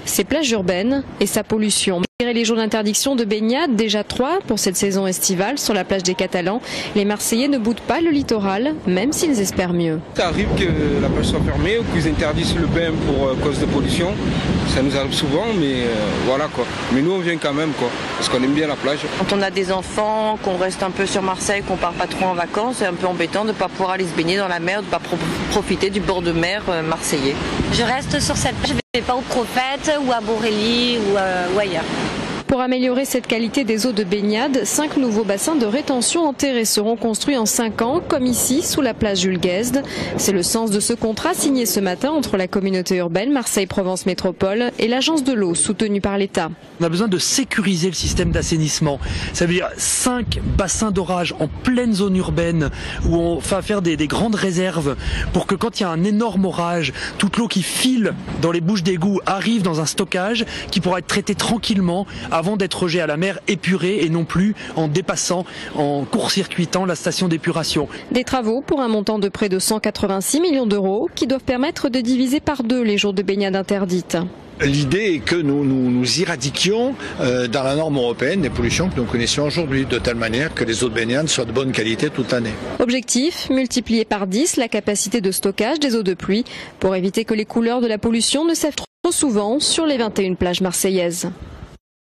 Ses plages urbaines et sa pollution. Malgré les jours d'interdiction de baignade, déjà 3 pour cette saison estivale sur la plage des Catalans, les Marseillais ne boudent pas le littoral, même s'ils espèrent mieux. Ça arrive que la plage soit fermée ou qu'ils interdisent le bain pour cause de pollution. Ça nous arrive souvent, mais voilà quoi. Mais nous on vient quand même quoi, parce qu'on aime bien la plage. Quand on a des enfants, qu'on reste un peu sur Marseille, qu'on part pas trop en vacances, c'est un peu embêtant de ne pas pouvoir aller se baigner dans la mer, de ne pas profiter du bord de mer marseillais. Je reste sur cette plage, je ne vais pas au Prophète ou à Borély ou ailleurs. Pour améliorer cette qualité des eaux de baignade, 5 nouveaux bassins de rétention enterrés seront construits en 5 ans, comme ici, sous la place Jules Guesde. C'est le sens de ce contrat signé ce matin entre la communauté urbaine Marseille-Provence Métropole et l'agence de l'eau soutenue par l'État. On a besoin de sécuriser le système d'assainissement. Ça veut dire 5 bassins d'orage en pleine zone urbaine où on va faire des grandes réserves pour que quand il y a un énorme orage, toute l'eau qui file dans les bouches d'égout arrive dans un stockage qui pourra être traité tranquillement avant d'être rejeté à la mer épuré et non plus en dépassant, en court-circuitant la station d'épuration. Des travaux pour un montant de près de 186 millions d'euros qui doivent permettre de diviser par 2 les jours de baignade interdites. L'idée est que nous éradiquions dans la norme européenne les pollutions que nous connaissions aujourd'hui, de telle manière que les eaux de baignade soient de bonne qualité toute l'année. Objectif, multiplier par 10 la capacité de stockage des eaux de pluie pour éviter que les couleurs de la pollution ne sèvent trop souvent sur les 21 plages marseillaises.